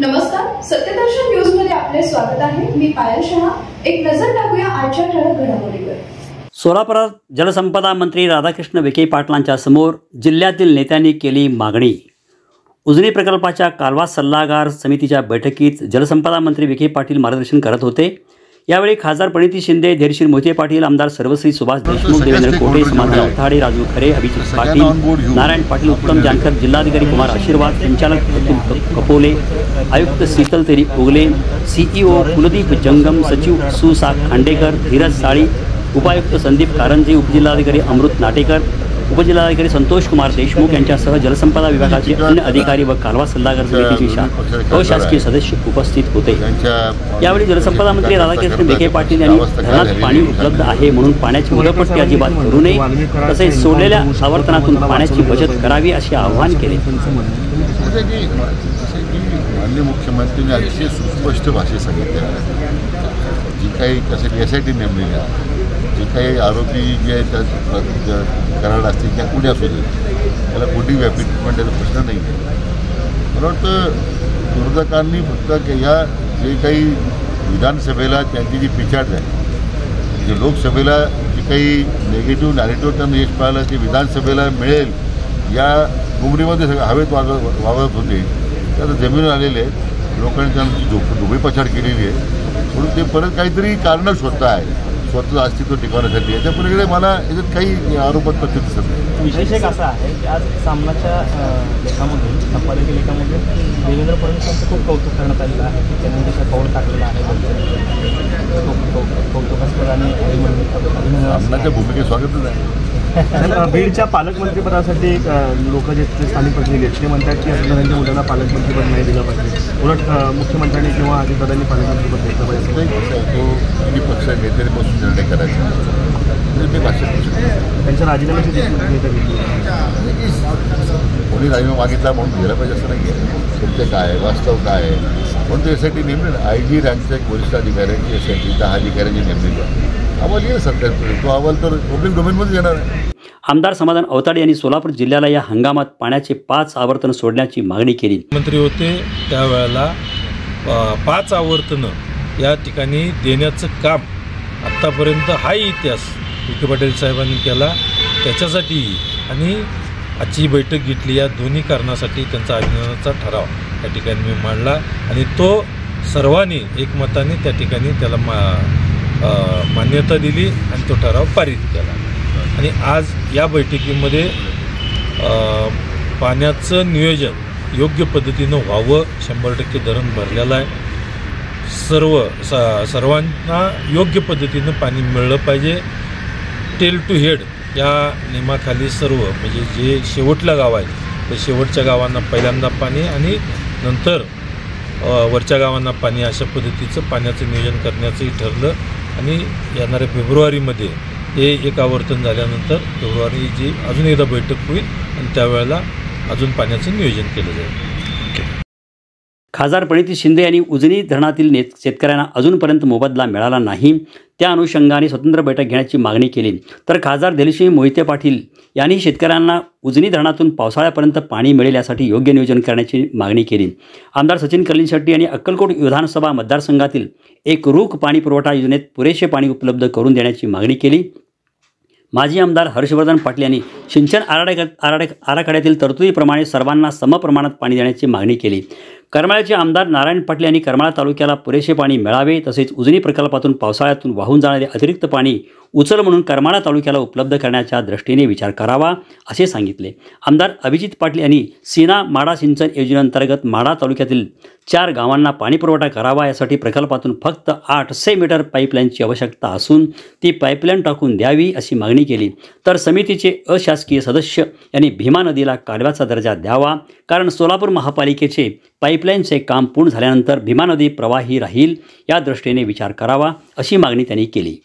नमस्कार, सत्यदर्शन न्यूज मध्ये आपले स्वागत आहे। मी पायल शहा। एक नजर टाकूया आजच्या ठळक घडामोडीवर। सोलापुरात जलसंपदा मंत्री राधाकृष्ण विखे पाटलांच्या समोर जिल्ह्यातील नेत्यांनी केली मागणी। उजनी प्रकल्पाच्या कालवा सल्लागार समितीच्या बैठकीत जलसंपदा मंत्री विखे पाटील मार्गदर्शन करत होते। यावेळी खासदार प्रणिती शिंदे, धैर्यशील मोहिते पाटील, आमदार सर्वश्री सुभाष देशमुख, देवेंद्र कोटे, समाधान अवताडे, राजू खरे, अभिजित पाटील, नारायण पाटील, उत्तम जानकर, जिल्हाधिकारी कुमार आशीर्वाद, संचालक अतुल कपोले, आयुक्त शीतल तेरी उगले, सीईओ कुलदीप जंगम, सचिव सुसा खांडेकर, धीरज साळी, उपायुक्त संदीप कारंजे, उपजिल्हाधिकारी अमृत नाटेकर, उपजिल्हाधिकारी संतोष कुमार देशमुख यांच्यासह जलसंपदा विभागाचे अन्य अधिकारी व कालवा सल्लागार समितीचे अशासकीय सदस्य उपस्थित होते। यावेळी जलसंपदा मंत्री राधाकृष्ण विखे पाटील यांनी धरणात पाणी उपलब्ध आहे म्हणून पाण्याची उधळपट्टी अजिबात करू नये, तसेच सोडलेल्या आवर्तनातून पाण्याची बचत करावी असे आवाहन केले। माननीय मुख्यमंत्र्यांनी अतिशय सुस्पष्ट भाषेत सांगितले जी काही त्यासाठी एसआयटी नेमलेली आहे, जे काही आरोपी जे आहेत कराड असतील किंवा कुणी असू दे, त्याला कुठे व्यापीपण त्याचा प्रश्न नाही आहे। मला वाटतं विरोधकांनी फक्त या जे काही विधानसभेला त्यांची जी पिछाट आहे, जे लोकसभेला जे काही नेगेटिव्ह नॅरेटिव्ह त्यांना यश पाहिलं ते विधानसभेला मिळेल या गुमरीमध्ये सगळं हवेत वागत होते, त्यात जमिनीवर आलेले आहेत। लोकांनी त्यांची धुबीपछाड केलेली आहे म्हणून ते परत काहीतरी कारणं शोधत आहे स्वतःचं अस्तित्व टिकवण्यासाठी। याच्या पलीकडे मला याच्यात काही आरोपात तथ्य दिसत नाही। विशेष एक असा आहे की आज सामनाच्या लेखामधून संपादकीय लेखामध्ये देवेंद्र फडणवीसांचं खूप कौतुक करण्यात आलेलं आहे की त्यांनी जसं पाऊल टाकलेलं आहे कौतुकास्पद आणि सामनाच्या भूमिकेत स्वागतच आहे। बीडच्या पालकमंत्रीपदासाठी लोक जे स्थानिक प्रतिनिधी आहेत ते म्हणतात की त्यांच्या मुलांना पालकमंत्रीपद नाही दिलं पाहिजे, उलट मुख्यमंत्र्यांनी किंवा अजितदादांनी पालकमंत्रीपद घेतलं पाहिजे। तो तिन्ही पक्ष नेत्यांपासून निर्णय करायचा, ते भाषण त्यांच्या राजीनाम्याची कोणी राजीनामा मागितला म्हणून गेला पाहिजे असं नाही आहे। सत्य काय आहे, वास्तव काय आहे म्हणून ते एसआयटी नेमले ना। IG रँकचा एक वरिष्ठ अधिकारी आहे की एसआयटी 10 अधिकाऱ्यांची नेमलेली आहे। अहवाल येईल सरकारकडे, तो अहवाल तर पब्लिक डोमेनमध्ये येणार आहे। आमदार समाधान अवताडे यांनी सोलापूर जिल्ह्याला या हंगामात पाण्याचे 5 आवर्तन सोडण्याची मागणी केली। मंत्री होते त्यावेळेला 5 आवर्तनं या ठिकाणी देण्याचं काम आत्तापर्यंत हाही इतिहास विखे पाटील साहेबांनी केला। त्याच्यासाठी आणि आजची बैठक घेतली या दोन्ही कारणासाठी त्यांचा अभिनंदनाचा ठराव त्या ठिकाणी मी मांडला आणि तो सर्वांनी एकमताने त्या ठिकाणी त्याला मान्यता दिली आणि तो ठराव पारित केला। आणि आज या बैठकीमध्ये पाण्याचं नियोजन योग्य पद्धतीनं व्हावं, 100% धरण भरलेलं आहे, सर्वांना योग्य पद्धतीनं पाणी मिळलं पाहिजे। टेल टू हेड या नियमाखाली सर्व म्हणजे जे शेवटला गाव आहे तर शेवटच्या गावांना पहिल्यांदा पाणी आणि नंतर वरच्या गावांना पाणी, अशा पद्धतीचं पाण्याचं नियोजन करण्याचंही ठरलं। आणि येणाऱ्या फेब्रुवारीमध्ये हे एक आवर्तन झाल्यानंतर फेब्रुवारीची अजून एकदा बैठक होईल आणि त्यावेळेला अजून पाण्याचं नियोजन केलं जाईल। खासदार प्रणिती शिंदे यांनी उजनी धरणातील शेतकऱ्यांना अजूनपर्यंत मोबदला मिळाला नाही, त्या अनुषंगाने स्वतंत्र बैठक घेण्याची मागणी केली। तर खासदार धैर्यशील मोहिते पाटील यांनी शेतकऱ्यांना उजनी धरणातून पावसाळ्यापर्यंत पाणी मिळेल यासाठी योग्य नियोजन करण्याची मागणी केली। आमदार सचिन कलिंगशेट्टी यांनी अक्कलकोट विधानसभा मतदारसंघातील एकरूप पाणी पुरवठा योजनेत पुरेसे पाणी उपलब्ध करून देण्याची मागणी केली। माजी आमदार हर्षवर्धन पाटील यांनी सिंचन आराखड्यातील तरतुदीप्रमाणे सर्वांना समप्रमाणात पाणी देण्याची मागणी केली। करमाळ्याचे आमदार नारायण पाटील यांनी करमाळा तालुक्याला पुरेसे पाणी मिळावे, तसेच उजनी प्रकल्पातून पावसाळ्यातून वाहून जाणारे अतिरिक्त पाणी उचल म्हणून करमाळा तालुक्याला उपलब्ध करण्याच्या दृष्टीने विचार करावा असे सांगितले। आमदार अभिजित पाटील यांनी सीना माडा सिंचन योजनेअंतर्गत माडा तालुक्यातील 4 गावांना पाणीपुरवठा करावा, यासाठी प्रकल्पातून फक्त 800 मीटर पाईपलाईनची आवश्यकता असून ती पाईपलाईन टाकून द्यावी अशी मागणी केली। तर समितीचे अशासकीय सदस्य यांनी भीमा नदीला कालव्याचा दर्जा द्यावा, कारण सोलापूर महापालिकेचे पाईपलाईनचे काम पूर्ण झाल्यानंतर भीमा नदी प्रवाही राहील, या दृष्टीने विचार करावा अशी मागणी त्यांनी केली।